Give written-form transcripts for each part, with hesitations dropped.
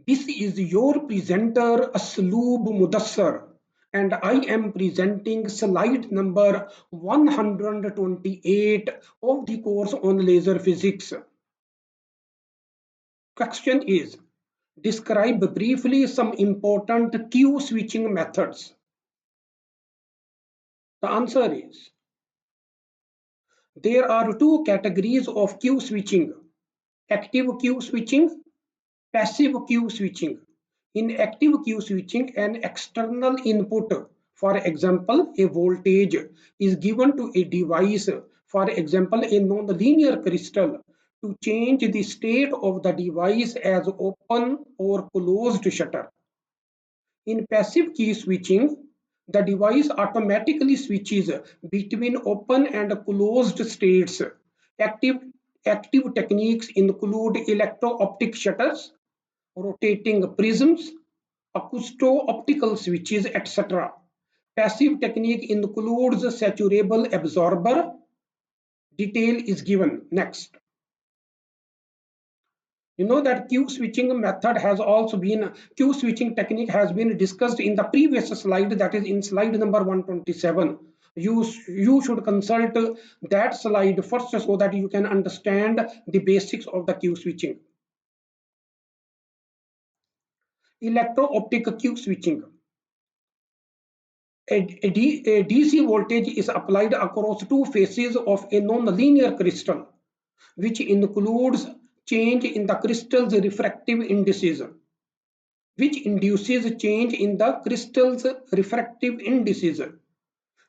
This is your presenter Asloob Mudassar, and I am presenting slide number 128 of the course on laser physics. Question is, describe briefly some important Q switching methods. The answer is, there are two categories of Q switching: active Q switching, passive Q switching. In active Q switching, an external input, for example, a voltage, is given to a device, for example, a nonlinear crystal, to change the state of the device as open or closed shutter. In passive key switching, the device automatically switches between open and closed states. Active, active techniques include electro-optic shutters, rotating prisms, acousto-optical switches, etc. Passive technique includes saturable absorber. Detail is given next. You know that Q switching method has also been, Q switching technique has been discussed in the previous slide, that is in slide number 127. You should consult that slide first so that you can understand the basics of the Q switching. Electro-optic Q switching. A DC voltage is applied across two faces of a nonlinear crystal, which includes change in the crystal's refractive indices, which induces change in the crystal's refractive indices.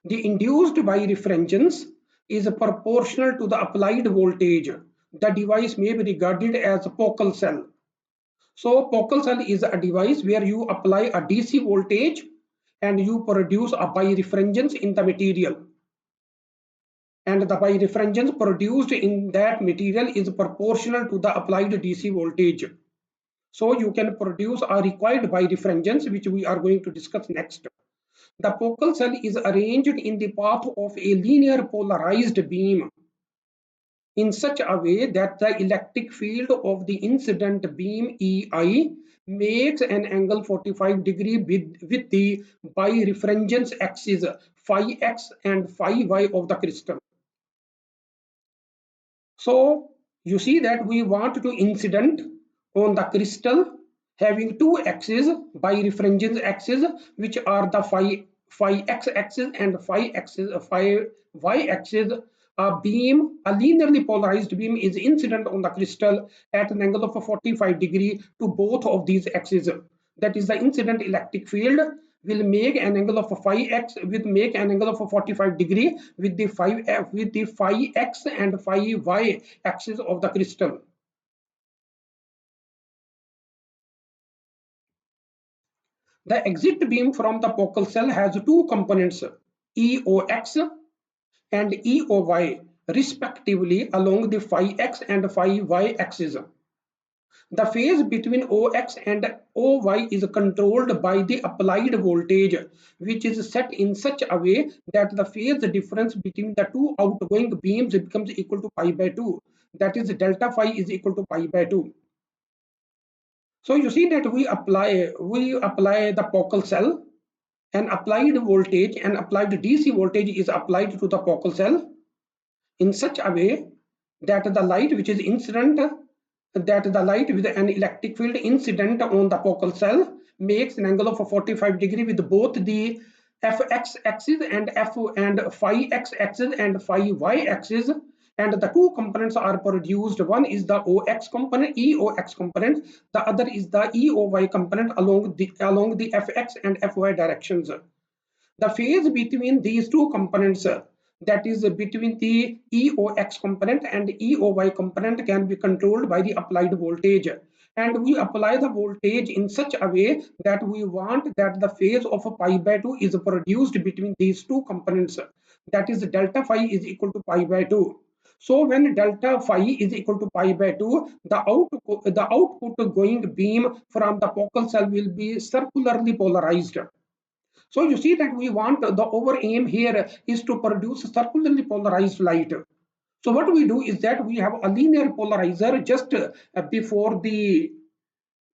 The induced birefringence is proportional to the applied voltage. The device may be regarded as a Pockels cell. So Pockels cell is a device where you apply a DC voltage and you produce a birefringence in the material. And the birefringence produced in that material is proportional to the applied DC voltage. So you can produce a required birefringence, which we are going to discuss next. The Pockels cell is arranged in the path of a linear polarized beam in such a way that the electric field of the incident beam EI makes an angle 45 degree with the birefringence axis phi x and phi y of the crystal. So you see that we want to incident on the crystal having two axes, birefringence axis, which are the phi x axis and phi y axis. A beam, a linearly polarized beam, is incident on the crystal at an angle of 45 degree to both of these axes. That is, the incident electric field will make an angle of phi x, will make an angle of 45 degree with the phi x and phi y axis of the crystal. The exit beam from the Pockels cell has two components, EOX and EOY, respectively, along the phi x and phi y axis. The phase between OX and OY is controlled by the applied voltage, which is set in such a way that the phase difference between the two outgoing beams becomes equal to pi by 2. That is, delta phi is equal to pi by 2. So you see that we apply the Pockels cell, and applied voltage and applied DC voltage is applied to the Pockels cell in such a way that the light which is incident, that the light with an electric field incident on the Pockels cell makes an angle of 45 degree with both the fx axis and phi x axis and phi y axis, and the two components are produced. One is the OX component, EOX component, the other is the EOY component along the fx and fy directions. The phase between these two components, that is between the EOX component and EOY component, can be controlled by the applied voltage. And we apply the voltage in such a way that we want that the phase of pi by 2 is produced between these two components. That is, delta phi is equal to pi by 2. So when delta phi is equal to pi by 2, the output going beam from the Pockels cell will be circularly polarized. So you see that we want, the over aim here is to produce circularly polarized light. So what we do is that we have a linear polarizer just before the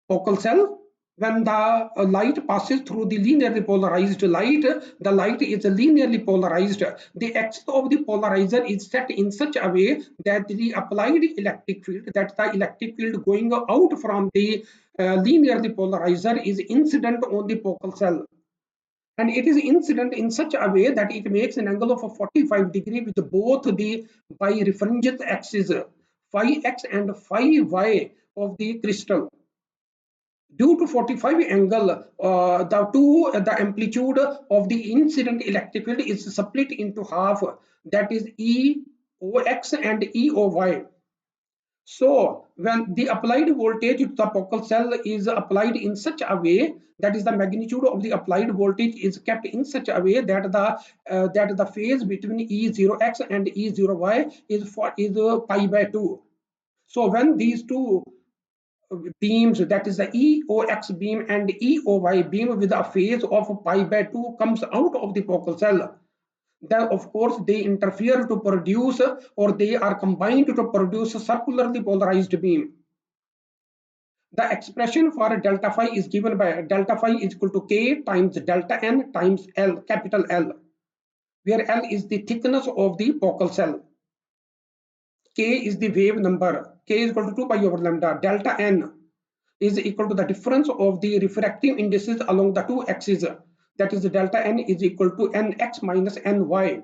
focal cell. When the light passes through the linearly polarized light, the light is linearly polarized. The axis of the polarizer is set in such a way that the applied electric field, that the electric field going out from the linearly polarizer is incident on the focal cell. And it is incident in such a way that it makes an angle of 45 degree with both the birefringent axes phi x and phi y of the crystal. Due to 45 angle, the amplitude of the incident electric field is split into half, that is EOX and EOY. So when the applied voltage to the focal cell is applied in such a way, that is the magnitude of the applied voltage is kept in such a way that the phase between E0x and E0y is pi by 2. So when these two beams, that is the EOX beam and EOY beam with a phase of pi by 2 comes out of the focal cell, then of course they interfere to produce, or they are combined to produce a circularly polarized beam. The expression for delta phi is given by delta phi is equal to K times delta N times L, capital L, where L is the thickness of the focal cell. K is the wave number. K is equal to 2 pi over lambda. Delta N is equal to the difference of the refractive indices along the two axes. That is, the delta N is equal to Nx minus Ny,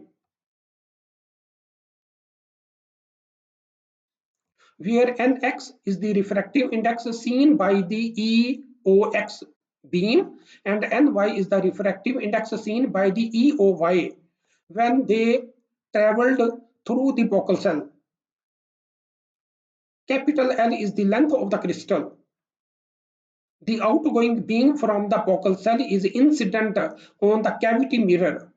where Nx is the refractive index seen by the EOX beam and Ny is the refractive index seen by the EOY when they traveled through the focal cell. Capital L is the length of the crystal. The outgoing beam from the focal cell is incident on the cavity mirror.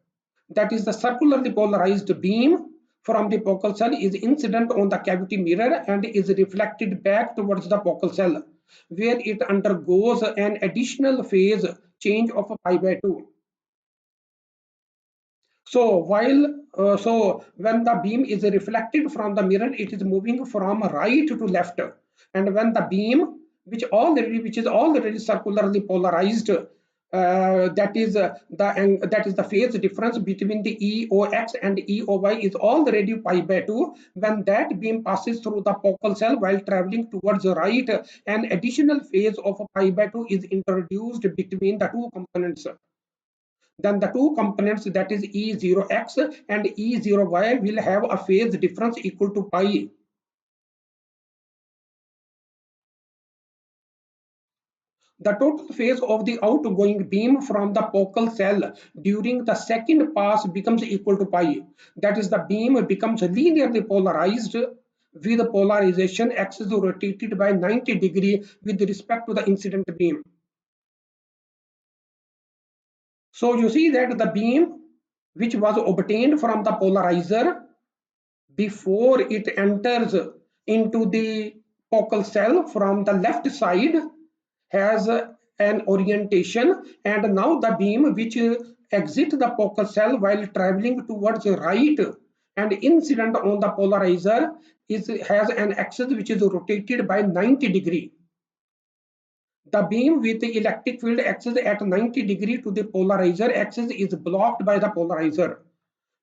That is, the circularly polarized beam from the focal cell is incident on the cavity mirror and is reflected back towards the focal cell, where it undergoes an additional phase change of pi by 2. So when the beam is reflected from the mirror, it is moving from right to left, and when the beam which is already circularly polarized, that is the phase difference between the EOX and EOY is already pi by 2. When that beam passes through the focal cell while traveling towards the right, an additional phase of pi by 2 is introduced between the two components. Then the two components, that is E0x and E0y, will have a phase difference equal to pi. The total phase of the outgoing beam from the focal cell during the second pass becomes equal to pi. That is, the beam becomes linearly polarized with the polarization axis rotated by 90 degrees with respect to the incident beam. So you see that the beam which was obtained from the polarizer before it enters into the focal cell from the left side has an orientation, and now the beam which exits the focal cell while traveling towards the right and incident on the polarizer has an axis which is rotated by 90 degree. The beam with the electric field axis at 90 degree to the polarizer axis is blocked by the polarizer,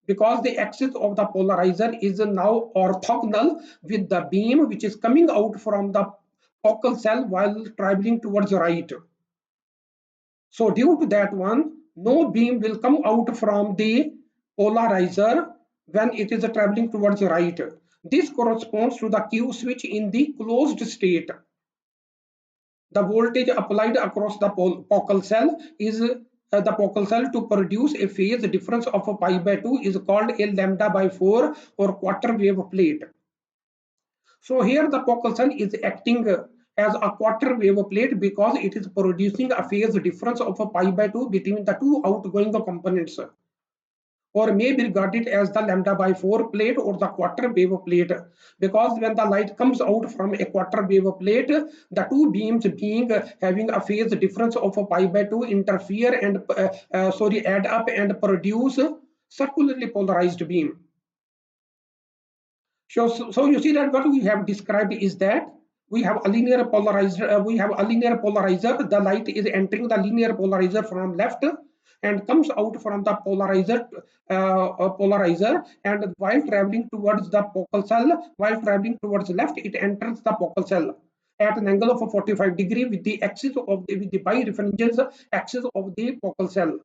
because the axis of the polarizer is now orthogonal with the beam which is coming out from the focal cell while traveling towards the right. So due to that one, no beam will come out from the polarizer when it is traveling towards the right. This corresponds to the Q switch in the closed state. The voltage applied across the focal cell is the focal cell to produce a phase difference of pi by 2 is called a lambda by 4 or quarter wave plate. So here the focal cell is acting as a quarter wave plate because it is producing a phase difference of pi by 2 between the two outgoing components, or may be regarded as the lambda by 4 plate or the quarter wave plate, because when the light comes out from a quarter wave plate, the two beams being having a phase difference of pi by 2 interfere and add up and produce circularly polarized beam. So you see that what we have described is that we have a linear polarizer. The light is entering the linear polarizer from left and comes out from the polarizer, and while traveling towards the focal cell, while traveling towards left, it enters the focal cell at an angle of 45 degree with the axis of with the birefringence axis of the focal cell.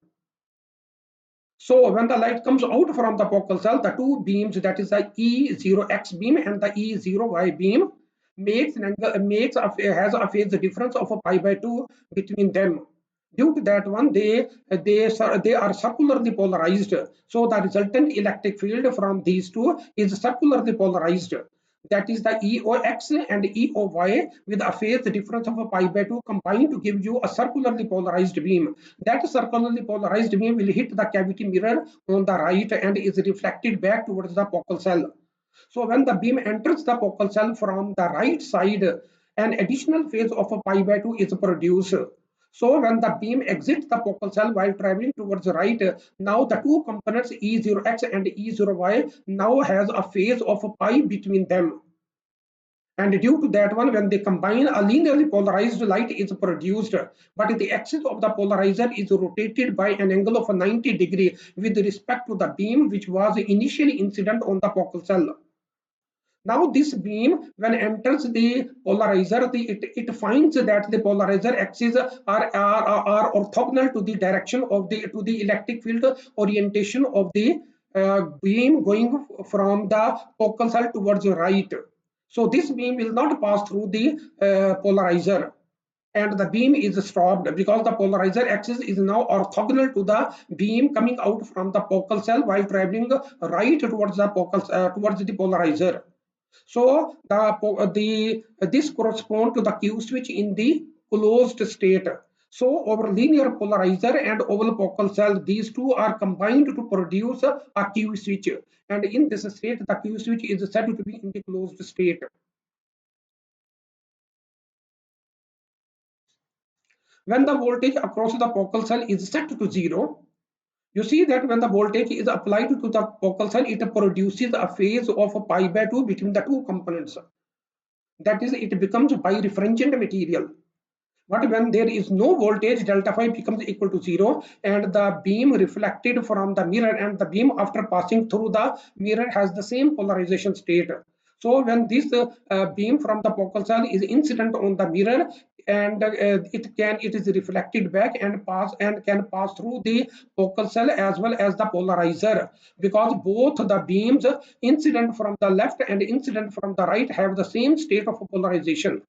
So when the light comes out from the focal cell, the two beams, that is the E0x beam and the E0y beam, has a phase difference of pi by 2 between them. Due to that one, they are circularly polarized. So the resultant electric field from these two is circularly polarized. That is the EOX and EOY with a phase difference of pi by 2 combined to give you a circularly polarized beam. That circularly polarized beam will hit the cavity mirror on the right and is reflected back towards the focal cell. So when the beam enters the focal cell from the right side, an additional phase of a pi by 2 is produced. So when the beam exits the focal cell while traveling towards the right, now the two components E0x and E0y now has a phase of pi between them. And due to that one, when they combine, a linearly polarized light is produced, but the axis of the polarizer is rotated by an angle of 90 degree with respect to the beam which was initially incident on the focal cell. Now this beam, when enters the polarizer, it finds that the polarizer axes are orthogonal to the direction of the electric field orientation of the beam going from the focal cell towards the right. So this beam will not pass through the polarizer, and the beam is stopped because the polarizer axis is now orthogonal to the beam coming out from the focal cell while traveling right towards the towards the polarizer. So this corresponds to the Q switch in the closed state. So our linear polarizer and oval focal cell, these two are combined to produce a Q switch. And in this state, the Q switch is said to be in the closed state. When the voltage across the focal cell is set to 0, you see that when the voltage is applied to the focal cell, it produces a phase of pi by 2 between the two components. That is, it becomes birefringent material. But when there is no voltage, delta phi becomes equal to 0, and the beam reflected from the mirror and the beam after passing through the mirror has the same polarization state. So when this beam from the focal cell is incident on the mirror, and it is reflected back and can pass through the focal cell as well as the polarizer, because both the beams incident from the left and incident from the right have the same state of polarization.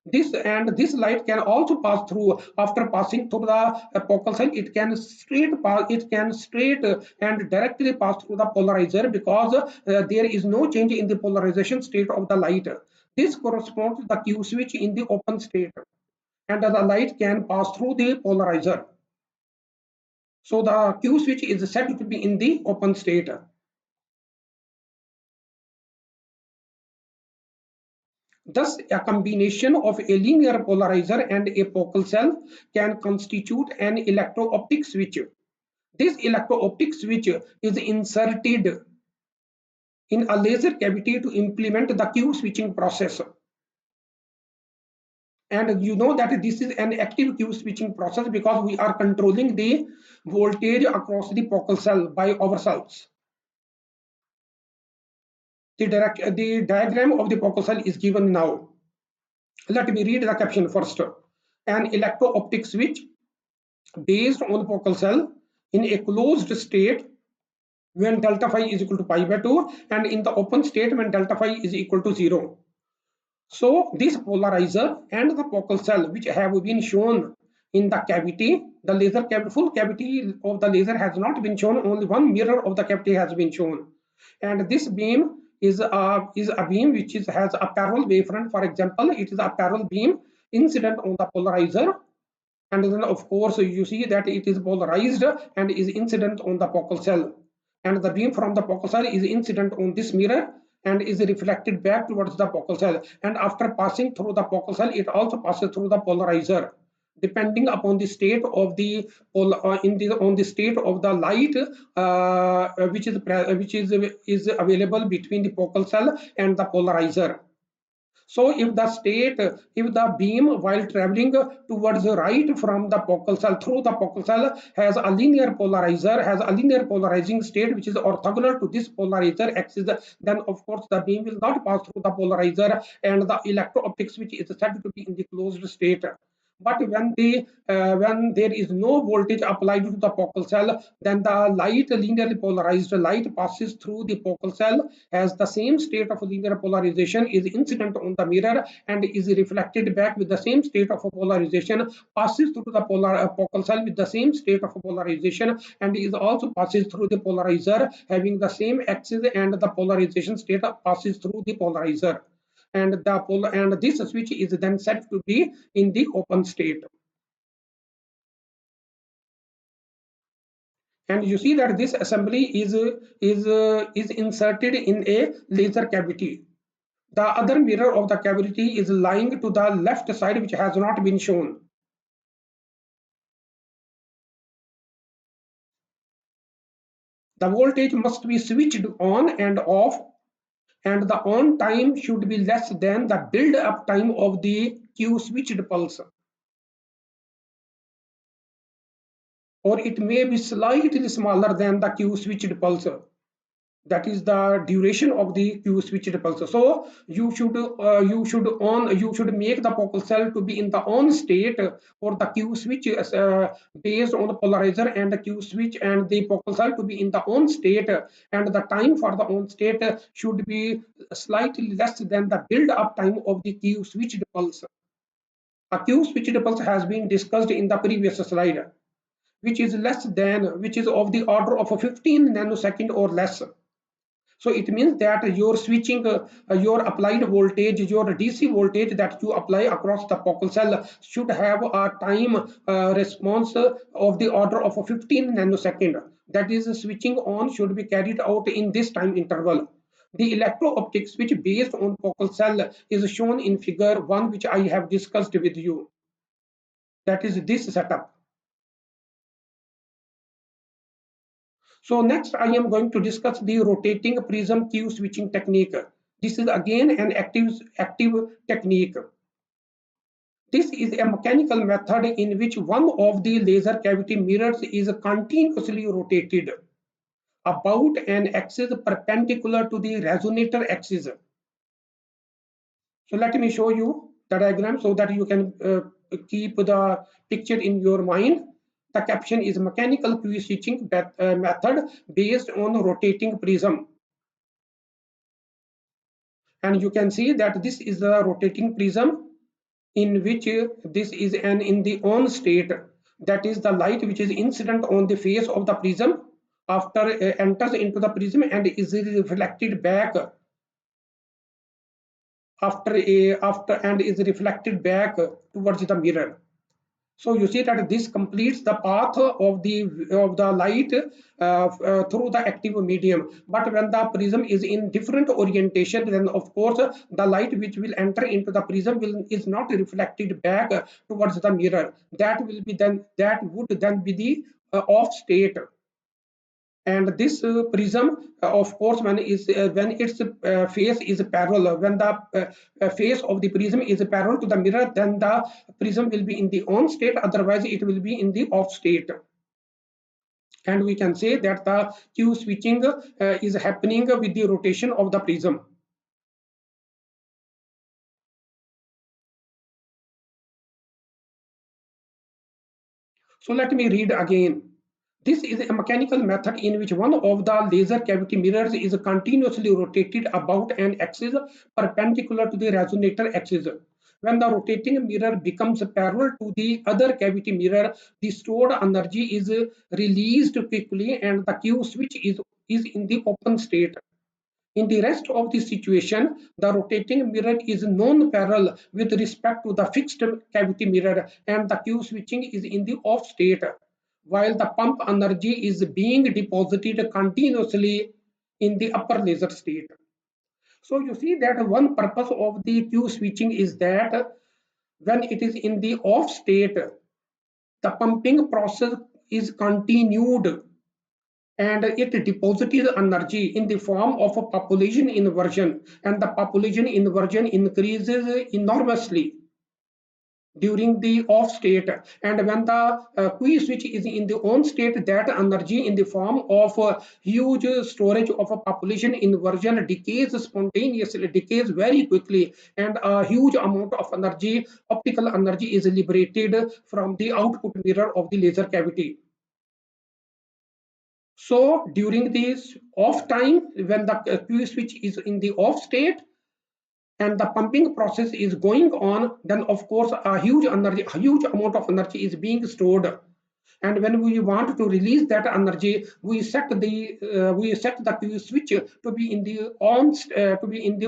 This light can also pass through after passing through the focal cell. It can straight and directly pass through the polarizer because there is no change in the polarization state of the light. This corresponds to the Q switch in the open state, and the light can pass through the polarizer. So the Q switch is said to be in the open state. Thus, a combination of a linear polarizer and a focal cell can constitute an electro-optic switch. This electro-optic switch is inserted in a laser cavity to implement the Q switching process. And you know that this is an active Q switching process because we are controlling the voltage across the focal cell by ourselves. The diagram of the focal cell is given now. Let me read the caption first. An electro-optic switch based on focal cell in a closed state when delta phi is equal to pi by 2, and in the open state when delta phi is equal to 0. So this polarizer and the focal cell, which have been shown in the cavity, the laser cavity, full cavity of the laser has not been shown, only one mirror of the cavity has been shown. And this beam is a beam which has a parallel wavefront. For example, it is a parallel beam incident on the polarizer, and then of course you see that it is polarized and is incident on the focal cell, and the beam from the focal cell is incident on this mirror and is reflected back towards the focal cell, and after passing through the focal cell it also passes through the polarizer depending upon the state of the on the state of the light which is available between the focal cell and the polarizer. So if the beam while traveling towards the right from the focal cell through the focal cell has a linear polarizer, has a linear polarizing state which is orthogonal to this polarizer axis, then of course the beam will not pass through the polarizer and the electro-optics which is said to be in the closed state. But when there is no voltage applied to the focal cell, then the light, linearly polarized light, passes through the focal cell, as the same state of linear polarization is incident on the mirror and is reflected back with the same state of polarization, passes through the focal cell with the same state of polarization, and is also passes through the polarizer having the same axis, and the polarization state passes through the polarizer, and this switch is then set to be in the open state. And you see that this assembly is inserted in a laser cavity. The other mirror of the cavity is lying to the left side, which has not been shown. The voltage must be switched on and off, and the on time should be less than the build up time of the Q switched pulse, or it may be slightly smaller than the Q switched pulse. That is the duration of the Q switched pulse. So you should make the focal cell to be in the on state for the Q switch based on the polarizer and the Q switch, and the focal cell to be in the on state, and the time for the on state should be slightly less than the build up time of the Q switched pulse. A Q switched pulse has been discussed in the previous slide, which is of the order of 15 nanosecond or less. So it means that you're switching your applied voltage, your DC voltage that you apply across the focal cell should have a time response of the order of 15 nanosecond. That is, switching on should be carried out in this time interval. The electro-optic switch based on focal cell is shown in figure 1, which I have discussed with you. That is this setup. So next I am going to discuss the rotating prism Q switching technique. This is again an active technique. This is a mechanical method in which one of the laser cavity mirrors is continuously rotated about an axis perpendicular to the resonator axis. So let me show you the diagram so that you can keep the picture in your mind. The caption is mechanical Q switching method based on rotating prism. And you can see that this is the rotating prism in which this is an in the on state. That is the light which is incident on the face of the prism after enters into the prism and is reflected back after and is reflected back towards the mirror. So you see that this completes the path of the light through the active medium. But when the prism is in different orientation, then of course the light which will enter into the prism is not reflected back towards the mirror. That would then be the off state. And this prism, of course, when its face is parallel, when the face of the prism is parallel to the mirror, then the prism will be in the on state, otherwise it will be in the off state. And we can say that the Q switching is happening with the rotation of the prism. So let me read again. This is a mechanical method in which one of the laser cavity mirrors is continuously rotated about an axis perpendicular to the resonator axis. When the rotating mirror becomes parallel to the other cavity mirror, the stored energy is released quickly and the Q switch is in the open state. In the rest of the situation, the rotating mirror is non-parallel with respect to the fixed cavity mirror and the Q switching is in the off state, while the pump energy is being deposited continuously in the upper laser state. So you see that one purpose of the Q switching is that when it is in the off state, the pumping process is continued and it deposits energy in the form of a population inversion, and the population inversion increases enormously during the off state. And when the Q switch is in the on state, that energy in the form of huge storage of a population inversion decays spontaneously, decays very quickly, and a huge amount of energy, optical energy, is liberated from the output mirror of the laser cavity. So during this off time, when the Q switch is in the off state and the pumping process is going on, then of course a huge energy, a huge amount of energy is being stored. And when we want to release that energy, we set the Q switch to be in the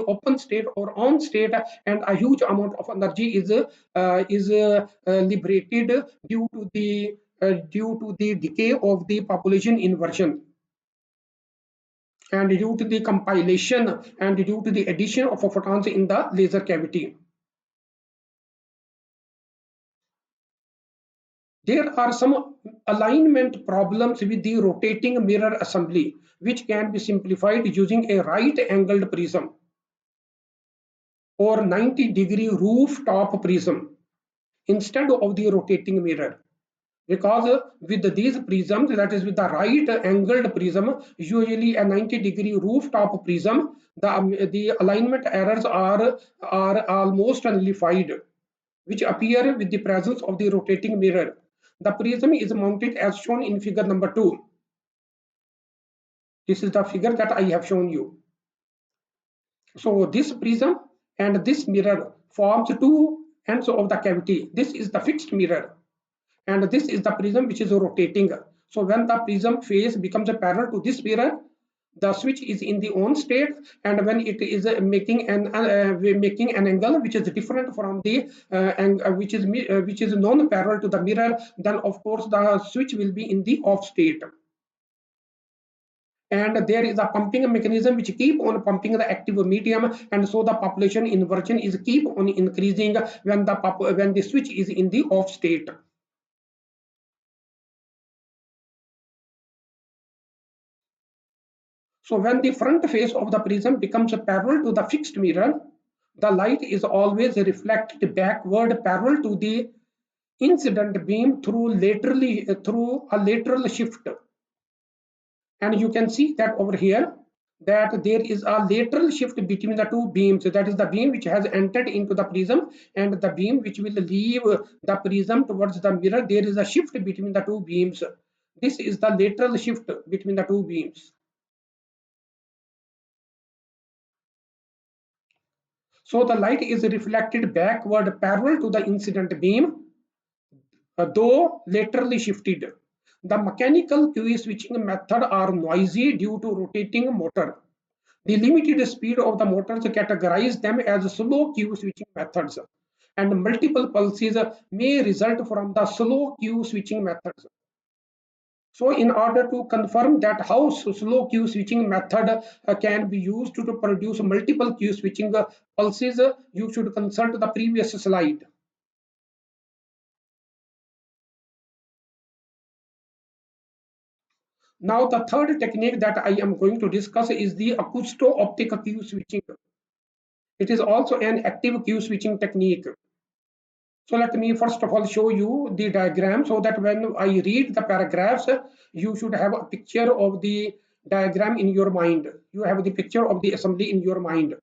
open state or on state, and a huge amount of energy is liberated due to the decay of the population inversion, and due to the compilation, and due to the addition of photons in the laser cavity. There are some alignment problems with the rotating mirror assembly, which can be simplified using a right-angled prism or 90-degree rooftop prism instead of the rotating mirror. Because with these prisms, that is with the right angled prism, usually a 90-degree rooftop prism, the alignment errors are almost nullified, which appear with the presence of the rotating mirror. The prism is mounted as shown in figure number 2. This is the figure that I have shown you. So this prism and this mirror forms two ends of the cavity. This is the fixed mirror, and this is the prism which is rotating. So when the prism face becomes parallel to this mirror, the switch is in the on state, and when it is making an angle which is different from the which is non-parallel to the mirror, then of course the switch will be in the off state. And there is a pumping mechanism which keep on pumping the active medium, and so the population inversion is keep on increasing when the switch is in the off state. So when the front face of the prism becomes parallel to the fixed mirror, the light is always reflected backward parallel to the incident beam through a lateral shift. And you can see that over here that there is a lateral shift between the two beams. That is the beam which has entered into the prism and the beam which will leave the prism towards the mirror. There is a shift between the two beams. This is the lateral shift between the two beams. So the light is reflected backward parallel to the incident beam, though laterally shifted. The mechanical Q switching method are noisy due to rotating motor. The limited speed of the motors categorize them as slow Q switching methods, and multiple pulses may result from the slow Q switching methods. So in order to confirm that how slow Q switching method can be used to produce multiple Q switching pulses, you should consult the previous slide. Now the third technique that I am going to discuss is the acousto-optic Q switching. It is also an active Q switching technique. So let me first of all show you the diagram so that when I read the paragraphs, you should have a picture of the diagram in your mind. You have the picture of the assembly in your mind.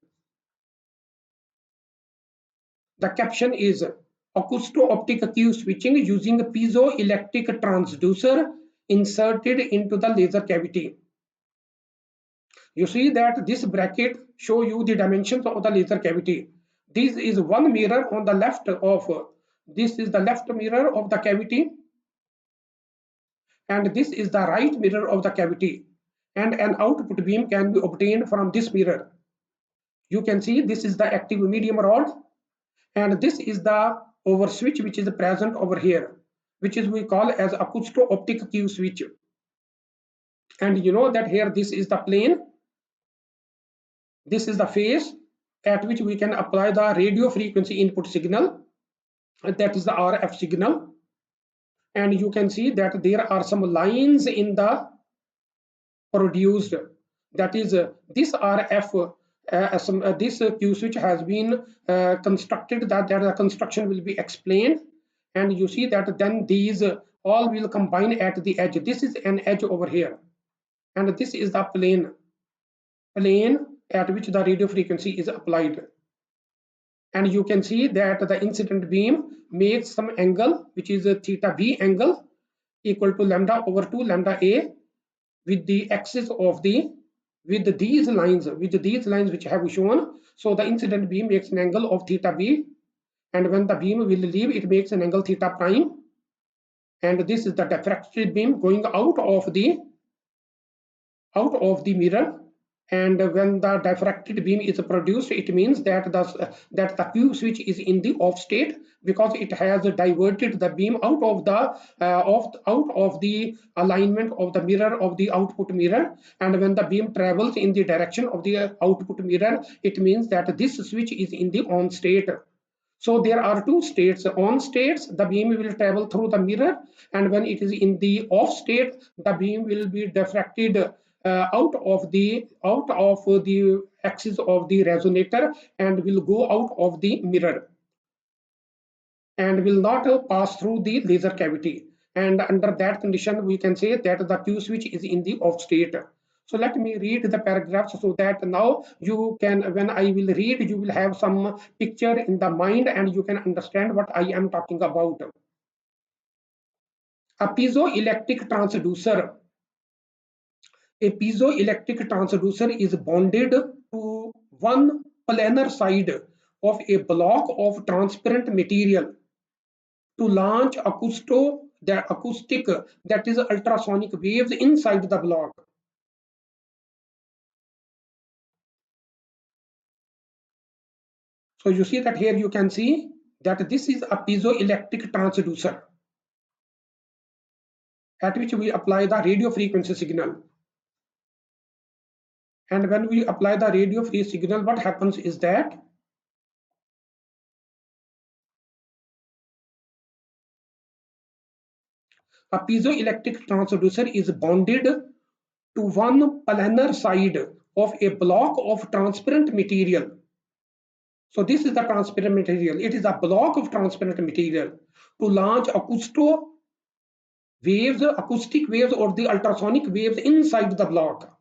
The caption is acousto-optic Q switching using piezoelectric transducer inserted into the laser cavity. You see that this bracket show you the dimensions of the laser cavity. This is one mirror on the left of this is the left mirror of the cavity, and this is the right mirror of the cavity, and an output beam can be obtained from this mirror. You can see this is the active medium rod, and this is the over switch which is present over here, which is we call as acousto-optic Q switch. And you know that here this is the plane, this is the phase at which we can apply the radio frequency input signal, that is the RF signal. And you can see that there are some lines in the produced. That is, this RF, this Q switch has been constructed, that the construction will be explained, and you see that then these all will combine at the edge. This is an edge over here, and this is the plane at which the radio frequency is applied. And you can see that the incident beam makes some angle, which is a theta b angle, equal to lambda over 2 lambda a, with the axis of the, with these lines which have shown. So the incident beam makes an angle of theta b, and when the beam will leave, it makes an angle theta prime. And this is the diffracted beam going out of the mirror. And when the diffracted beam is produced, it means that the Q switch is in the off state, because it has diverted the beam out of the alignment of the mirror, of the output mirror. And when the beam travels in the direction of the output mirror, it means that this switch is in the on state. So there are two states. On states, the beam will travel through the mirror, and when it is in the off state, the beam will be diffracted out of the axis of the resonator, and will go out of the mirror, and will not pass through the laser cavity. And under that condition, we can say that the Q switch is in the off state. So let me read the paragraphs, so that now you can, when I will read, you will have some picture in the mind and you can understand what I am talking about. A piezoelectric transducer. A piezoelectric transducer is bonded to one planar side of a block of transparent material to launch acoustic, that is ultrasonic waves inside the block. So you see that here you can see that this is a piezoelectric transducer at which we apply the radio frequency signal. And when we apply the radio free signal, what happens is that a piezoelectric transducer is bonded to one planar side of a block of transparent material. So this is the transparent material. It is a block of transparent material to launch acoustic waves or the ultrasonic waves inside the block.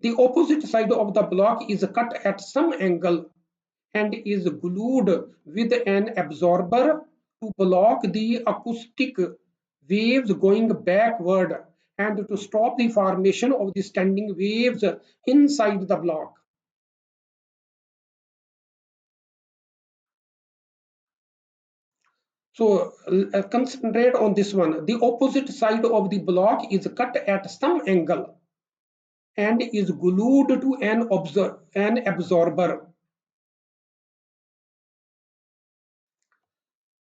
The opposite side of the block is cut at some angle and is glued with an absorber to block the acoustic waves going backward and to stop the formation of the standing waves inside the block. So concentrate on this one. The opposite side of the block is cut at some angle and is glued to an absorber.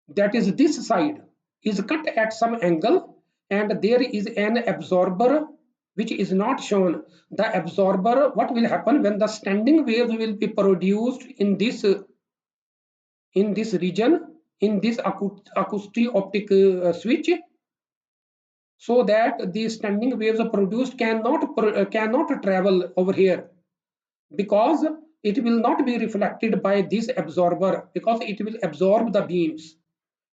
That is, this side is cut at some angle and there is an absorber which is not shown. The absorber, what will happen when the standing waves will be produced in this region, in this acoustic optic switch, so that the standing waves produced cannot travel over here, because it will not be reflected by this absorber, because it will absorb the beams.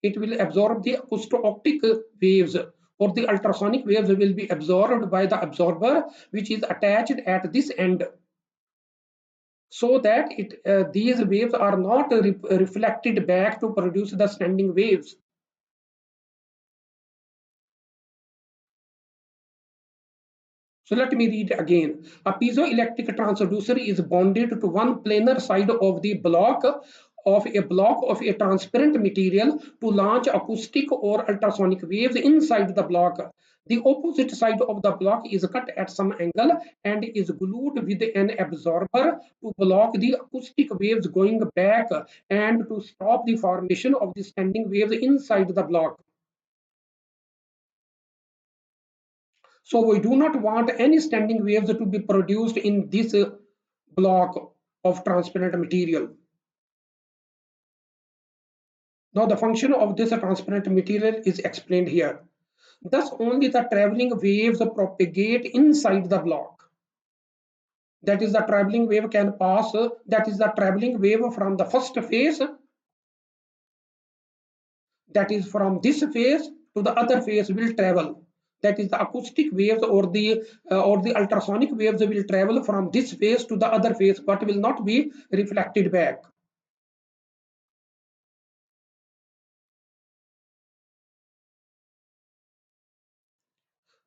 It will absorb the acousto-optic waves, or the ultrasonic waves will be absorbed by the absorber which is attached at this end, so that these waves are not reflected back to produce the standing waves. So let me read again. A piezoelectric transducer is bonded to one planar side of the block of a transparent material to launch acoustic or ultrasonic waves inside the block. The opposite side of the block is cut at some angle and is glued with an absorber to block the acoustic waves going back and to stop the formation of the standing waves inside the block. So we do not want any standing waves to be produced in this block of transparent material. Now the function of this transparent material is explained here. Thus, only the traveling waves propagate inside the block. That is, the traveling wave can pass, that is, the traveling wave from the first phase, that is, from this phase to the other phase will travel. That is, the acoustic waves or the ultrasonic waves will travel from this phase to the other phase, but will not be reflected back.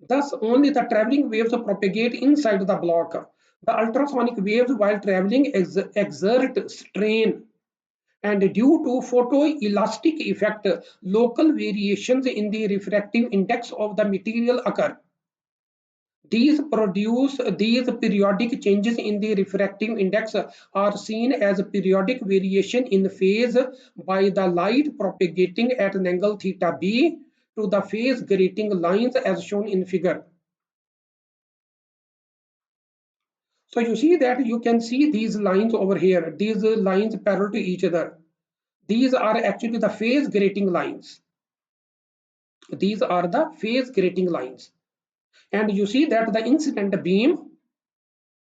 Thus, only the traveling waves propagate inside the block. The ultrasonic waves, while traveling, exert strain, and due to photoelastic effect, local variations in the refractive index of the material occur. These periodic changes in the refractive index are seen as periodic variation in phase by the light propagating at an angle theta b to the phase grating lines as shown in figure. So you see that you can see these lines over here, these lines parallel to each other. These are actually the phase grating lines. These are the phase grating lines. And you see that the incident beam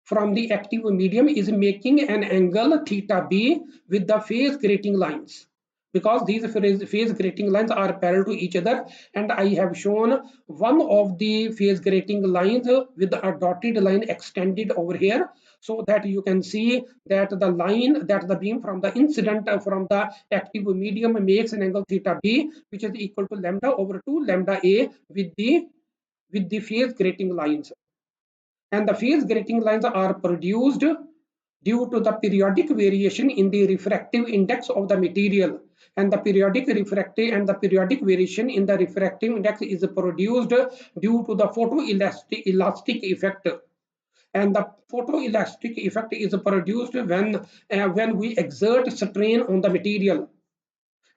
from the active medium is making an angle theta b with the phase grating lines, because these phase grating lines are parallel to each other, and I have shown one of the phase grating lines with a dotted line extended over here, so that you can see that the beam from the incident from the active medium makes an angle theta b, which is equal to lambda over 2 lambda a with the phase grating lines. And the phase grating lines are produced due to the periodic variation in the refractive index of the material, and the periodic variation in the refractive index is produced due to the photoelastic effect, and the photoelastic effect is produced when we exert strain on the material,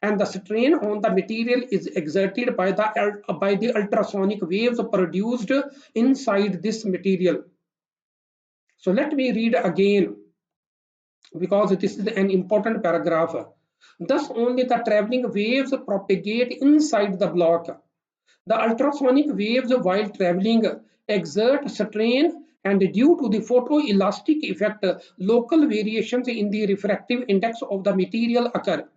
and the strain on the material is exerted by the ultrasonic waves produced inside this material. So let me read again, because this is an important paragraph. Thus, only the traveling waves propagate inside the block. The ultrasonic waves, while traveling, exert strain, and due to the photoelastic effect, local variations in the refractive index of the material occur.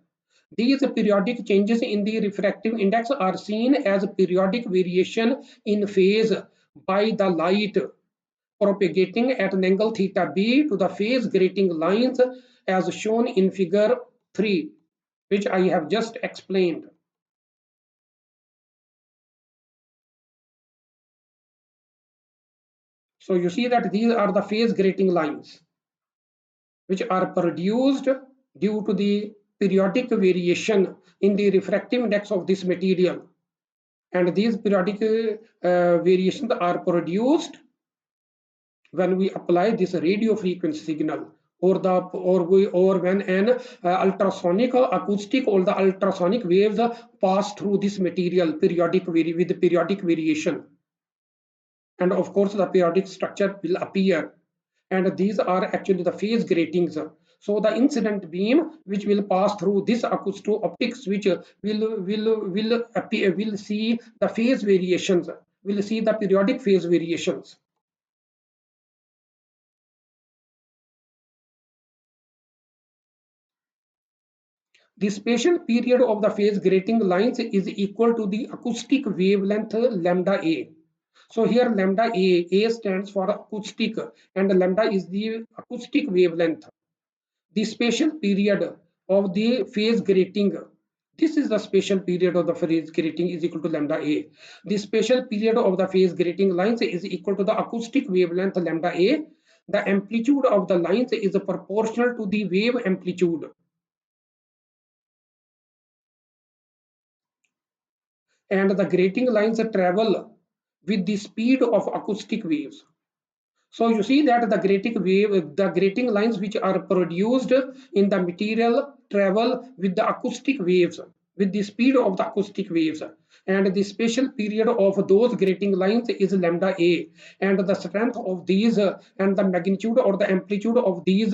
These periodic changes in the refractive index are seen as periodic variation in phase by the light propagating at an angle theta b to the phase grating lines as shown in figure 3, which I have just explained. So you see that these are the phase grating lines which are produced due to the periodic variation in the refractive index of this material, and these periodic variations are produced when we apply this radio frequency signal, or when an ultrasonic acoustic or the ultrasonic waves pass through this material with periodic variation, and of course the periodic structure will appear, and these are actually the phase gratings. So the incident beam which will pass through this acousto optic switch will see the phase variations, will see the periodic phase variations. The spatial period of the phase grating lines is equal to the acoustic wavelength lambda A. So here lambda A stands for acoustic, and lambda is the acoustic wavelength. The spatial period of the phase grating, this is the spatial period of the phase grating, is equal to lambda A. The spatial period of the phase grating lines is equal to the acoustic wavelength lambda A. The amplitude of the lines is proportional to the wave amplitude, and the grating lines travel with the speed of acoustic waves. So you see that the grating lines which are produced in the material travel with the acoustic waves, with the speed of the acoustic waves, and the spatial period of those grating lines is lambda a, and the strength of these and the magnitude or the amplitude of these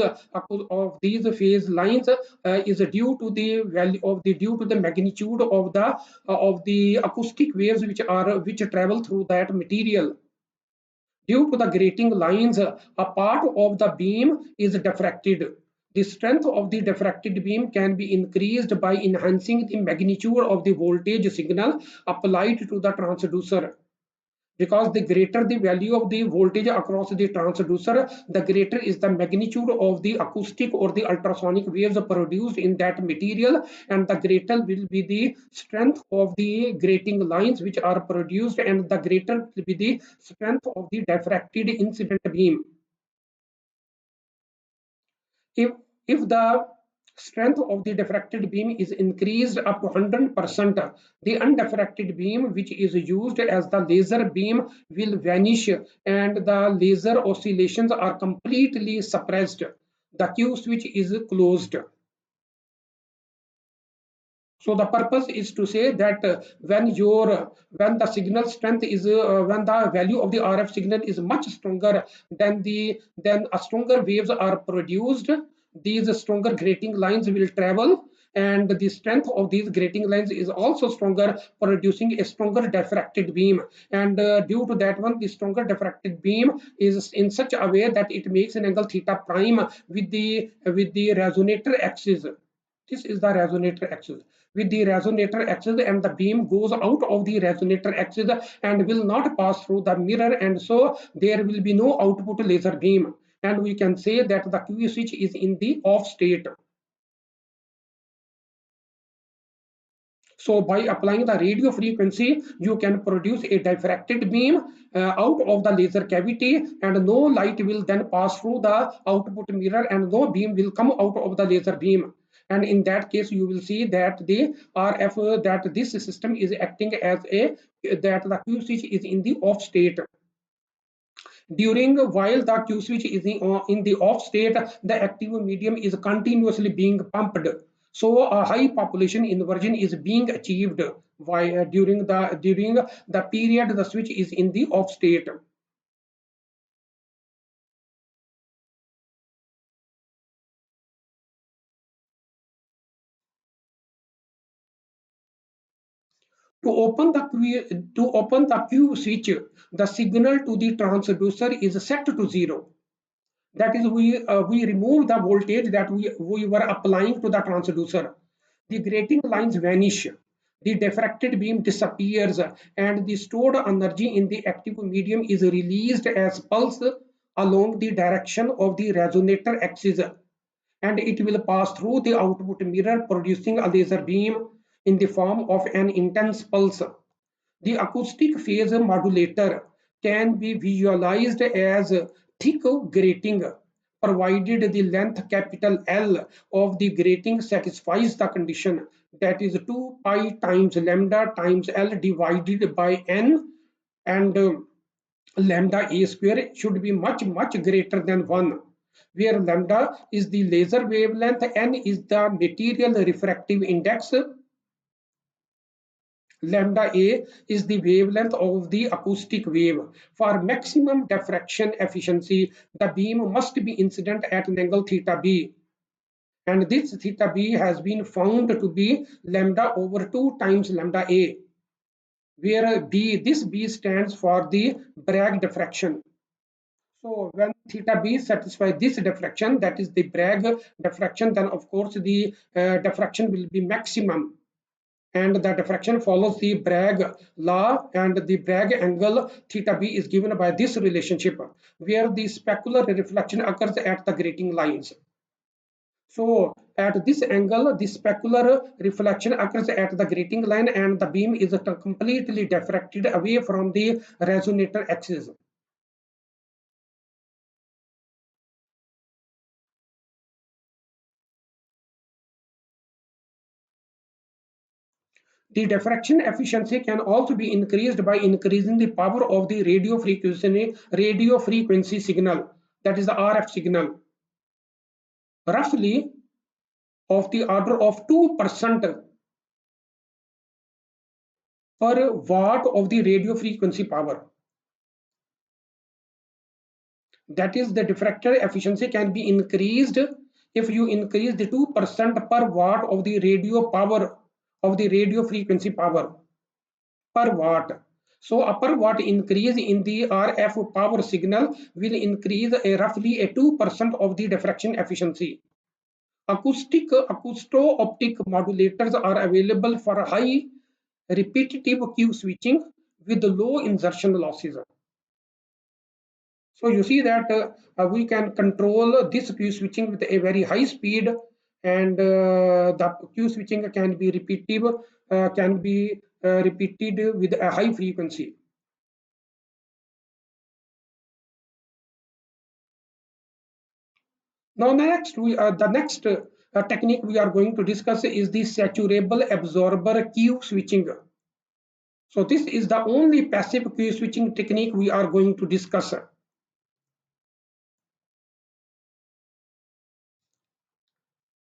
phase lines is due to the value of the due to the magnitude of the acoustic waves which travel through that material. Due to the grating lines, a part of the beam is diffracted. The strength of the diffracted beam can be increased by enhancing the magnitude of the voltage signal applied to the transducer. Because the greater the value of the voltage across the transducer, the greater is the magnitude of the acoustic or the ultrasonic waves produced in that material, and the greater will be the strength of the grating lines which are produced, and the greater will be the strength of the diffracted incident beam. If, if the strength of the diffracted beam is increased up to 100%, the undiffracted beam which is used as the laser beam will vanish and the laser oscillations are completely suppressed. The Q switch is closed. So the purpose is to say that when the signal strength is when the value of the RF signal is much stronger, then a stronger waves are produced. These stronger grating lines will travel, and the strength of these grating lines is also stronger, producing a stronger diffracted beam. And due to that one, the stronger diffracted beam is in such a way that it makes an angle theta prime with the resonator axis. This is the resonator axis. With the resonator axis, and the beam goes out of the resonator axis and will not pass through the mirror, and so there will be no output laser beam, and we can say that the Q switch is in the off state. So by applying the radio frequency, you can produce a diffracted beam out of the laser cavity, and no light will then pass through the output mirror, and no beam will come out of the laser beam. And in that case, you will see that the RF that this system is acting as that the Q switch is in the off state. While the Q switch is in the off state, the active medium is continuously being pumped. So a high population inversion is being achieved during the period the switch is in the off state. To open the Q switch, the signal to the transducer is set to 0. That is, we remove the voltage that we were applying to the transducer. The grating lines vanish, the diffracted beam disappears, and the stored energy in the active medium is released as pulse along the direction of the resonator axis, and it will pass through the output mirror, producing a laser beam in the form of an intense pulse. The acoustic phase modulator can be visualized as thick grating, provided the length capital L of the grating satisfies the condition, that is 2 pi times lambda times L divided by N, and lambda A square should be much greater than 1, where lambda is the laser wavelength, N is the material refractive index, lambda A is the wavelength of the acoustic wave. For maximum diffraction efficiency, the beam must be incident at an angle theta b. And this theta b has been found to be lambda over 2 times lambda A, where this B stands for the Bragg diffraction. So when theta b satisfies this diffraction, that is the Bragg diffraction, then of course the diffraction will be maximum. And the diffraction follows the Bragg law, and the Bragg angle theta b is given by this relationship, where the specular reflection occurs at the grating lines. So at this angle, the specular reflection occurs at the grating line, and the beam is completely diffracted away from the resonator axis. The diffraction efficiency can also be increased by increasing the power of the radio frequency signal, that is the RF signal, roughly of the order of 2%. per watt of the radio frequency power. That is, the diffractor efficiency can be increased if you increase the 2% per watt of the radio power of the radio frequency power per watt. So a per watt increase in the RF power signal will increase roughly a 2% of the diffraction efficiency. Acousto-optic modulators are available for high repetitive Q switching with low insertion losses. So you see that we can control this Q switching with a very high speed, and the Q switching can be repetitive, repeated with a high frequency. Now the next technique we are going to discuss is the saturable absorber Q switching. So this is the only passive Q switching technique we are going to discuss.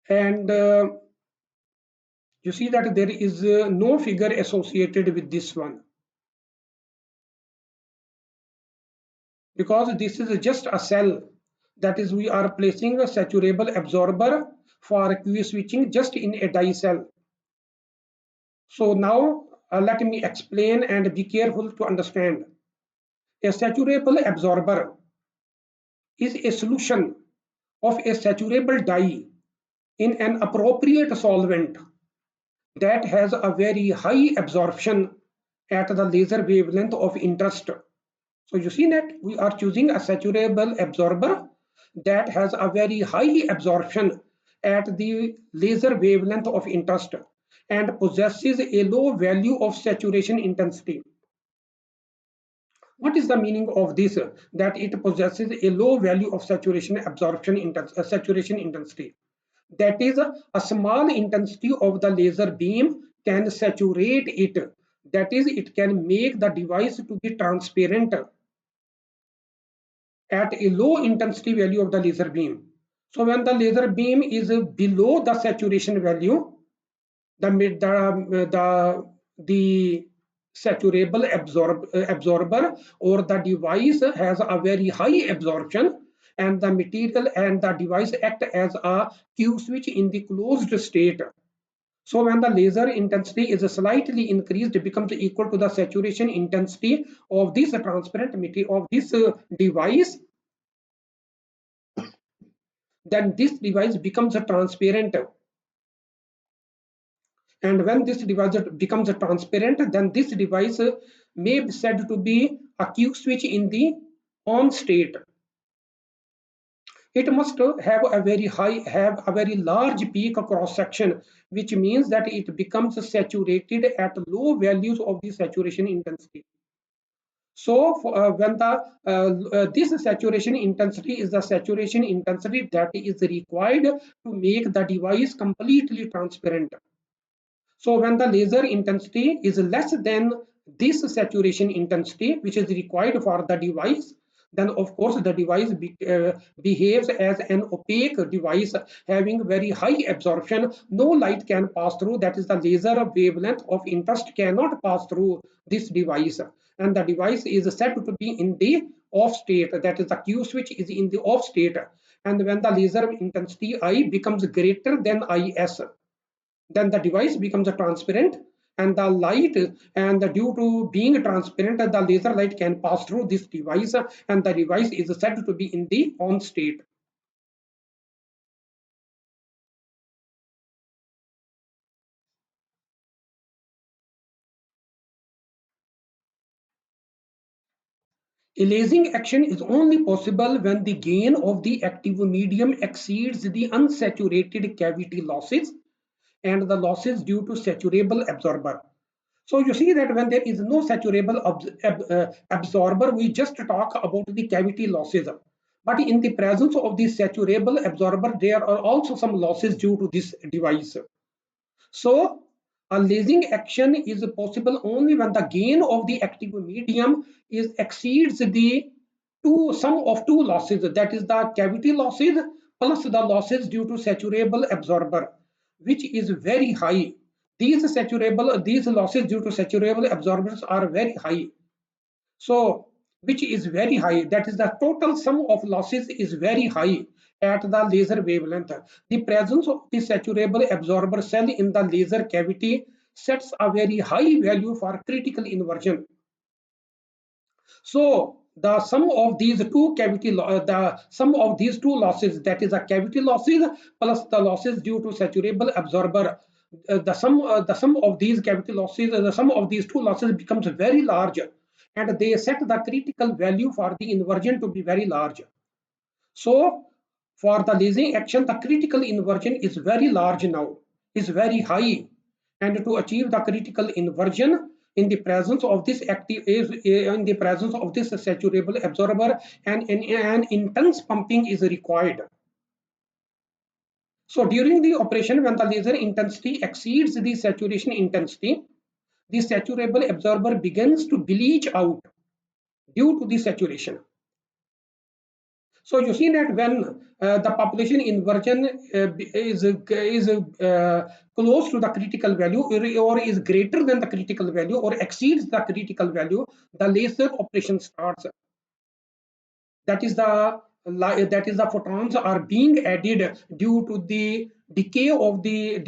And you see that there is no figure associated with this one, because this is just a cell. That is, we are placing a saturable absorber for Q switching just in a die cell. So now let me explain and be careful to understand. A saturable absorber is a solution of a saturable dye in an appropriate solvent that has a very high absorption at the laser wavelength of interest. So you see that we are choosing a saturable absorber that has a very high absorption at the laser wavelength of interest and possesses a low value of saturation intensity. What is the meaning of this? That it possesses a low value of saturation intensity. That is, a small intensity of the laser beam can saturate it. That is, it can make the device to be transparent at a low intensity value of the laser beam. So when the laser beam is below the saturation value, the saturable absorber or the device has a very high absorption, and the material and the device act as a Q switch in the closed state. So when the laser intensity is slightly increased, it becomes equal to the saturation intensity of this transparent material of this device. Then this device becomes transparent. And when this device becomes transparent, then this device may be said to be a Q switch in the on state. It must have a very large peak cross section, which means that it becomes saturated at low values of the saturation intensity. So when this saturation intensity is the saturation intensity that is required to make the device completely transparent. So when the laser intensity is less than this saturation intensity, which is required for the device, then of course the device behaves as an opaque device having very high absorption. No light can pass through. That is, the laser wavelength of interest cannot pass through this device, and the device is said to be in the off state. That is, the Q switch is in the off state. And when the laser intensity I becomes greater than IS, then the device becomes transparent, and the light, and due to being transparent, the laser light can pass through this device, and the device is said to be in the on state. A lasing action is only possible when the gain of the active medium exceeds the unsaturated cavity losses and the losses due to saturable absorber. So you see that when there is no saturable absorber, we just talk about the cavity losses. But in the presence of the saturable absorber, there are also some losses due to this device. So a lasing action is possible only when the gain of the active medium is exceeds the sum of two losses, that is the cavity losses plus the losses due to saturable absorber, which is very high. these losses due to saturable absorbers are very high. So which is very high, that is the total sum of losses is very high at the laser wavelength. The presence of the saturable absorber cell in the laser cavity sets a very high value for critical inversion. So the sum of these two the sum of these two losses, that is the cavity losses plus the losses due to saturable absorber, the sum of these cavity losses, the sum of these two losses becomes very large, and they set the critical value for the inversion to be very large. So for the lasing action, the critical inversion is very large now, is very high. And to achieve the critical inversion in the presence of this active in the presence of this saturable absorber, and an intense pumping is required. So during the operation, when the laser intensity exceeds the saturation intensity, the saturable absorber begins to bleach out due to the saturation. So you see that when the population inversion is close to the critical value, or is greater than the critical value, or exceeds the critical value, the laser operation starts. That is the photons are being added due to the decay of the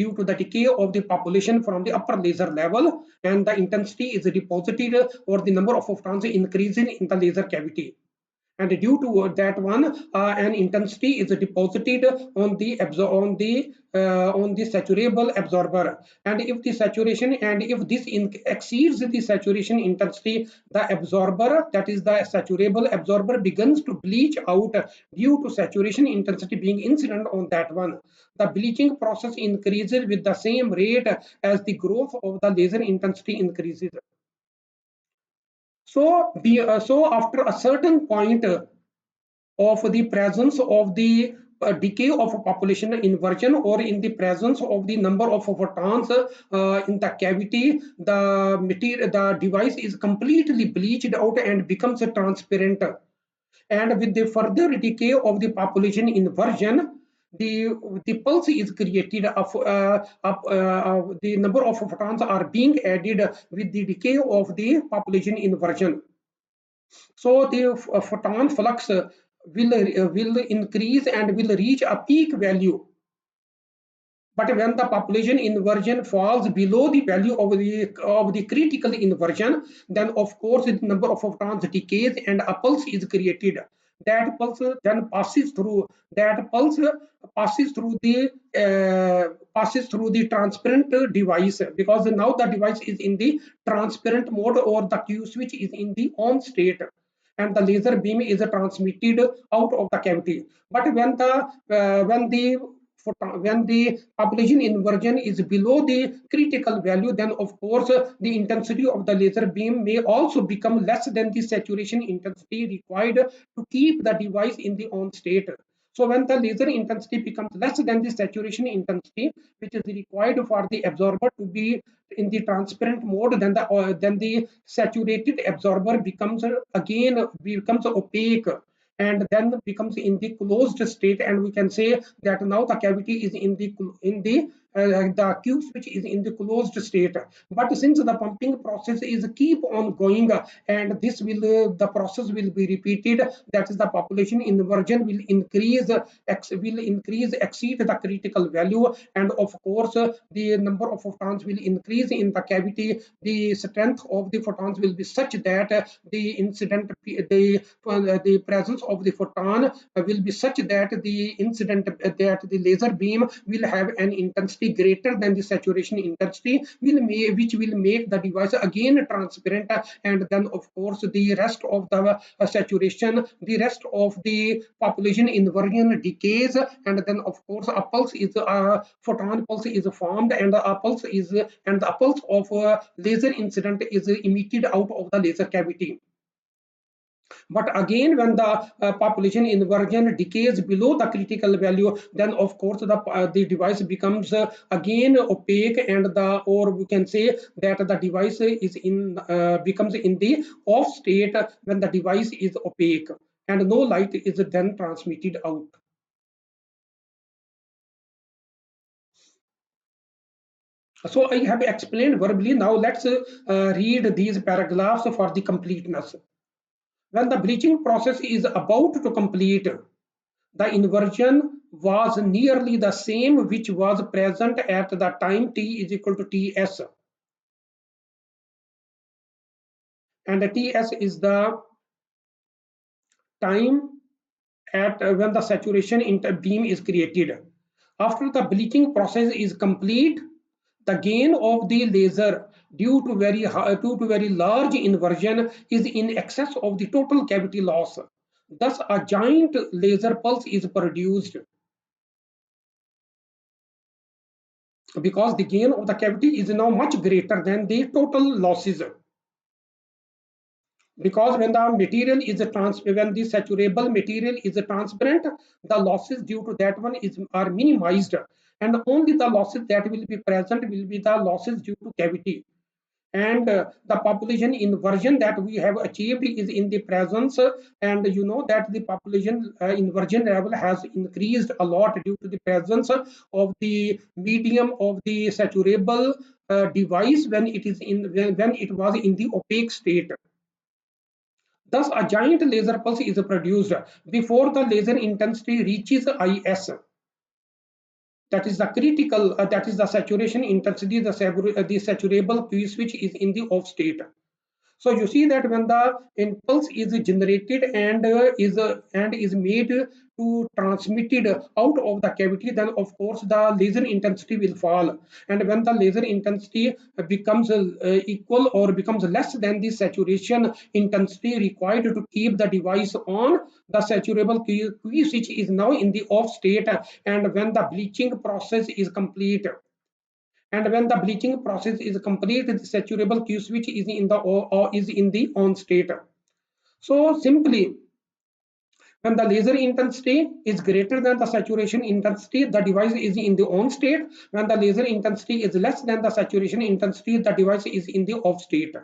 population from the upper laser level, and the intensity is deposited, or the number of photons increasing in the laser cavity. And due to that one, an intensity is deposited on the saturable absorber, and if the saturation, and if this exceeds the saturation intensity, the absorber, that is the saturable absorber, begins to bleach out due to saturation intensity being incident on that one. The bleaching process increases with the same rate as the growth of the laser intensity increases. So after a certain point of the presence of the decay of a population inversion, or in the presence of the number of photons in the cavity, the device is completely bleached out and becomes transparent. And with the further decay of the population inversion, the pulse is created the number of photons are being added with the decay of the population inversion. So the photon flux will increase and will reach a peak value. But when the population inversion falls below the value of the critical inversion, then of course the number of photons decays and a pulse is created. That pulse then passes through the transparent device, because now the device is in the transparent mode, or the Q switch is in the on state, and the laser beam is transmitted out of the cavity. But when the population inversion is below the critical value, then of course the intensity of the laser beam may also become less than the saturation intensity required to keep the device in the on state. So when the laser intensity becomes less than the saturation intensity, which is required for the absorber to be in the transparent mode, then the saturated absorber becomes opaque, and then becomes in the closed state, and we can say that now the cavity is the Q switch is in the closed state. But since the pumping process is keep on going, and the process will be repeated, that is the population inversion will increase exceed the critical value, and of course the number of photons will increase in the cavity. The strength of the photons will be such that the presence of the photon will be such that the laser beam will have an intensity greater than the saturation intensity, which will make the device again transparent, and then of course the rest of the the rest of the population inversion decays, and then of course a photon pulse is formed, and the pulse of laser incident is emitted out of the laser cavity. But again, when the population inversion decays below the critical value, then of course the device becomes again opaque, and or we can say that the device is becomes in the off state when the device is opaque, and no light is then transmitted out. So I have explained verbally. Now let's read these paragraphs for the completeness. When the bleaching process is about to complete, the inversion was nearly the same which was present at the time t is equal to ts, and ts is the time at when the saturation beam is created. After the bleaching process is complete, the gain of the laser due to very large inversion is in excess of the total cavity loss. Thus, a giant laser pulse is produced because the gain of the cavity is now much greater than the total losses. Because when the material is when the saturable material is transparent, the losses due to that one are minimized, and only the losses that will be present will be the losses due to cavity. And the population inversion that we have achieved is in the presence, and you know that the population inversion level has increased a lot due to the presence of the medium of the saturable device when it is in when it was in the opaque state. Thus, a giant laser pulse is produced before the laser intensity reaches IS. That is the critical, that is the saturation intensity, the saturable Q switch is in the off state. So you see that when the impulse is generated and is made to transmitted out of the cavity, then of course the laser intensity will fall. And when the laser intensity becomes equal or becomes less than the saturation intensity required to keep the device on, the saturable Q switch is now in the off state, and when the bleaching process is complete. And when the bleaching process is complete, the saturable Q switch is in the on state. So simply, when the laser intensity is greater than the saturation intensity, the device is in the on state. When the laser intensity is less than the saturation intensity, the device is in the off state.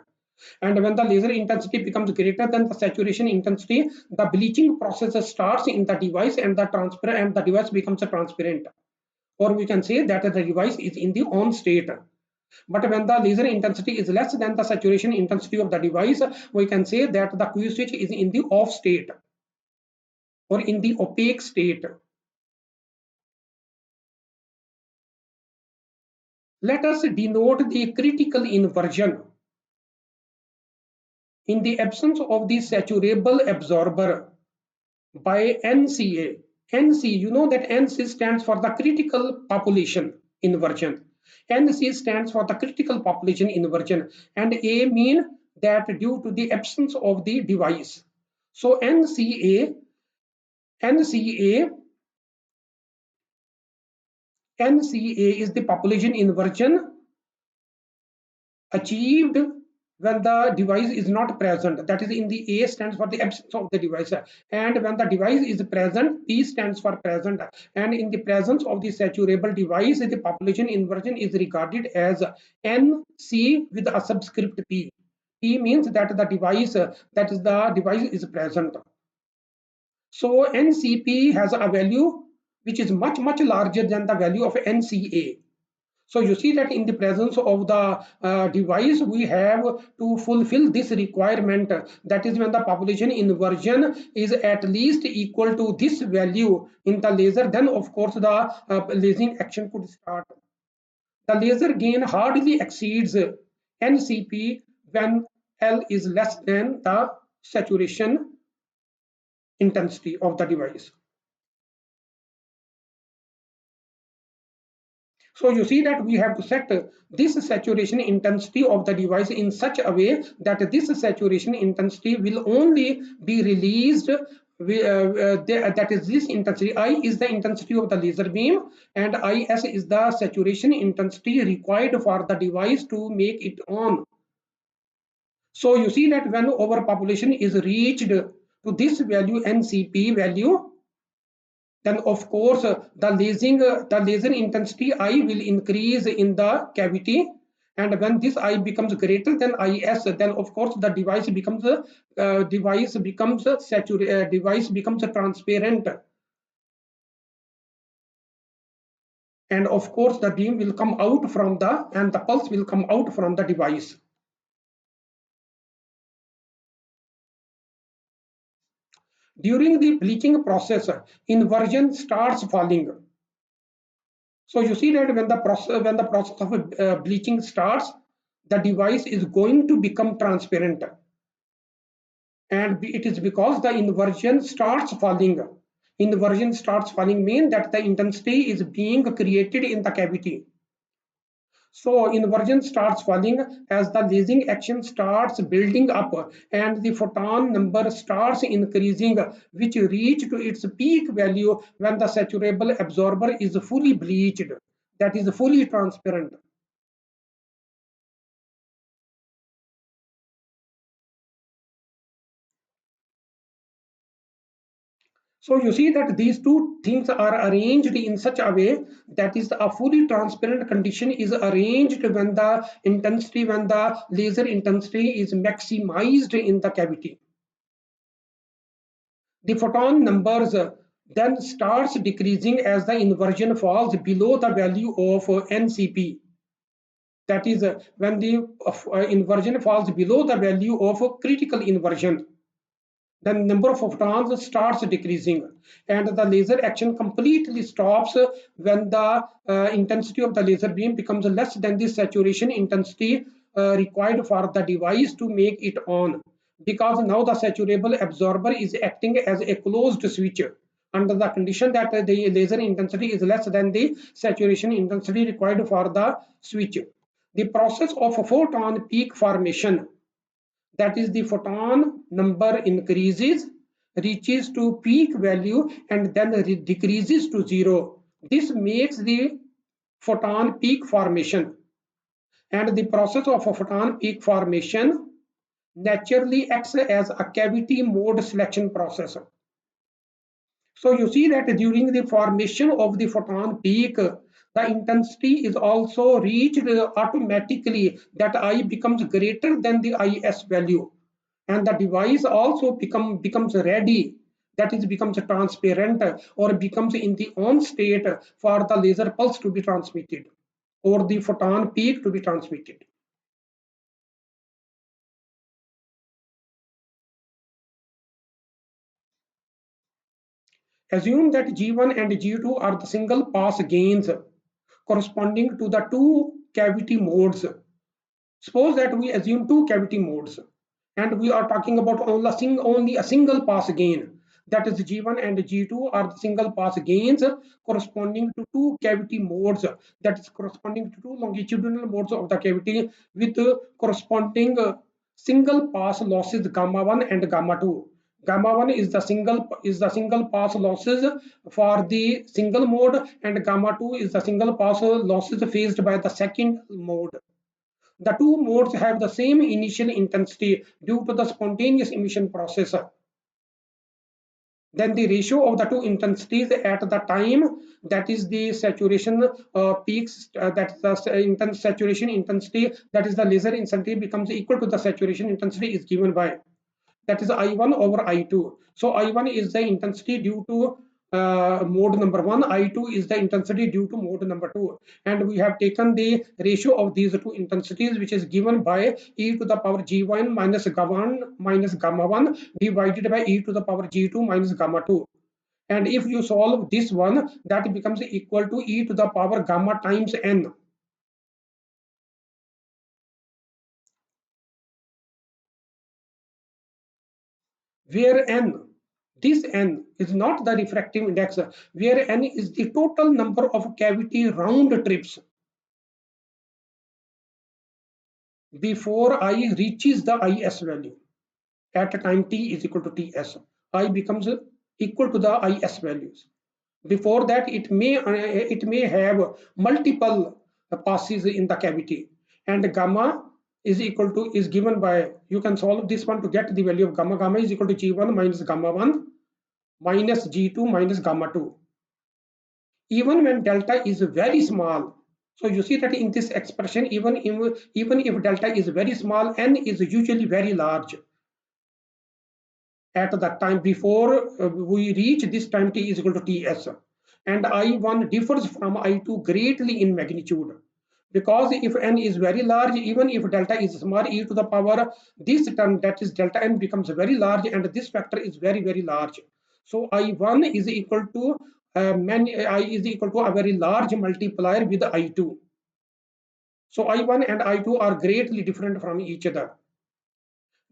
And when the laser intensity becomes greater than the saturation intensity, the bleaching process starts in the device, and the device becomes transparent. Or we can say that the device is in the on state. But when the laser intensity is less than the saturation intensity of the device, we can say that the Q switch is in the off state or in the opaque state. Let us denote the critical inversion. In the absence of the saturable absorber by NCA. NC, you know that NC stands for the critical population inversion. NC stands for the critical population inversion, and A mean that due to the absence of the device. So NCA is the population inversion achieved when the device is not present. That is, in the A stands for the absence of the device, and when the device is present, P stands for present. And in the presence of the saturable device, the population inversion is regarded as NC with a subscript P. P means that the device is present. So NCP has a value which is much larger than the value of NCA. So you see that in the presence of the device, we have to fulfill this requirement. That is, when the population inversion is at least equal to this value in the laser, then of course the lasing action could start. The laser gain hardly exceeds NCP when L is less than the saturation intensity of the device. So you see that we have to set this saturation intensity of the device in such a way that this saturation intensity will only be released that is this intensity. I is the intensity of the laser beam, and IS is the saturation intensity required for the device to make it on. So you see that when overpopulation is reached to this value, NCP value, then of course the laser intensity I will increase in the cavity, and when this I becomes greater than IS, then of course the device becomes transparent. and of course the beam will come out from the pulse will come out from the device. During the bleaching process, inversion starts falling. So you see that when the process of bleaching starts, the device is going to become transparent, and it is because the inversion starts falling. Inversion starts falling mean that the intensity is being created in the cavity. So inversion starts falling as the lasing action starts building up and the photon number starts increasing, which reach to its peak value when the saturable absorber is fully bleached, that is fully transparent. So you see that these two things are arranged in such a way that is a fully transparent condition is arranged when the laser intensity is maximized in the cavity. The photon numbers then starts decreasing as the inversion falls below the value of NCP. That is when the inversion falls below the value of critical inversion. The number of photons starts decreasing and the laser action completely stops when the intensity of the laser beam becomes less than the saturation intensity required for the device to make it on, because now the saturable absorber is acting as a closed switch under the condition that the laser intensity is less than the saturation intensity required for the switch. The process of photon peak formation, that is the photon number increases, reaches to peak value and then decreases to zero. This makes the photon peak formation, and the process of a photon peak formation naturally acts as a cavity mode selection process. So you see that during the formation of the photon peak, the intensity is also reached automatically, that I becomes greater than the IS value, and the device also becomes ready, that is becomes transparent or becomes in the on state for the laser pulse to be transmitted or the photon peak to be transmitted. Assume that G1 and G2 are the single pass gains corresponding to the two cavity modes. Suppose that we assume two cavity modes and we are talking about only a single pass gain, that is G1 and G2 are the single pass gains corresponding to two cavity modes, that is corresponding to two longitudinal modes of the cavity with corresponding single pass losses gamma 1 and gamma 2. Gamma 1 is the single pass losses for the single mode, and gamma 2 is the single pass losses faced by the second mode. The two modes have the same initial intensity due to the spontaneous emission process. Then the ratio of the two intensities at the time, that is the saturation peaks, that is the saturation intensity, that is the laser intensity becomes equal to the saturation intensity is given by, that is I1 over I2. So I1 is the intensity due to mode number 1, I2 is the intensity due to mode number 2, and we have taken the ratio of these two intensities, which is given by e to the power g1 minus gamma 1 divided by e to the power g2 minus gamma 2. And if you solve this one, that becomes equal to e to the power gamma times n. Where this n is not the refractive index, where n is the total number of cavity round trips before I reaches the IS value. At time t is equal to Ts, I becomes equal to the IS values. Before that, it may have multiple passes in the cavity, and gamma is given by, you can solve this one to get the value of gamma. Gamma is equal to G1 minus gamma 1 minus G2 minus gamma 2, even when delta is very small. So you see that in this expression, even if delta is very small, n is usually very large at that time before we reach this time t is equal to Ts. and I1 differs from I2 greatly in magnitude. Because if n is very large, even if delta is small, e to the power, this term, that is delta n, becomes very large, and this factor is very, very large. So I1 is equal to I is equal to a very large multiplier with I2. So I1 and I2 are greatly different from each other.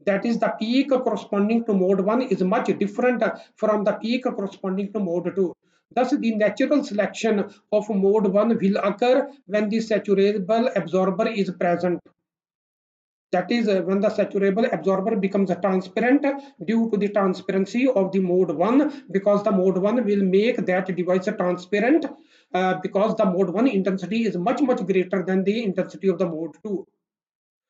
That is, the peak corresponding to mode 1 is much different from the peak corresponding to mode 2. Thus, the natural selection of mode 1 will occur when the saturable absorber is present. That is, when the saturable absorber becomes transparent due to the transparency of the mode 1, because the mode 1 will make that device transparent, because the mode 1 intensity is much, much greater than the intensity of the mode 2.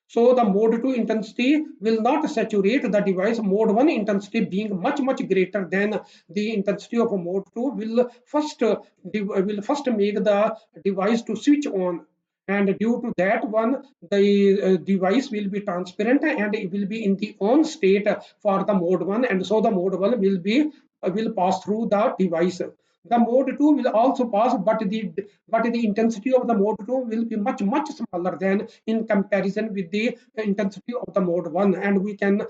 So the mode 2 intensity will not saturate the device. Mode 1 intensity being much, much greater than the intensity of mode 2 will first make the device to switch on. And due to that one, the device will be transparent and it will be in the on state for the mode 1, and so the mode 1 will pass through the device. The mode 2 will also pass, but the intensity of the mode 2 will be much, much smaller than in comparison with the intensity of the mode 1. And we could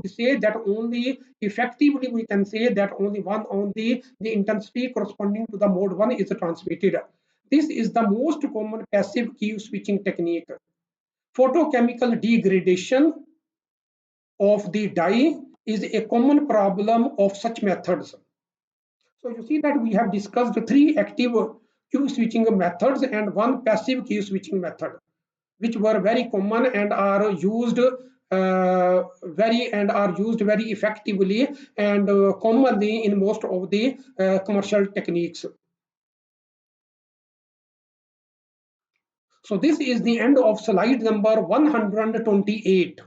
say that only effectively we can say that only one on the intensity corresponding to the mode 1 is transmitted. This is the most common passive key switching technique. Photochemical degradation of the dye is a common problem of such methods. So you see that we have discussed three active queue switching methods and one passive queue switching method, which were very common and are used very effectively and commonly in most of the commercial techniques. So this is the end of slide number 128.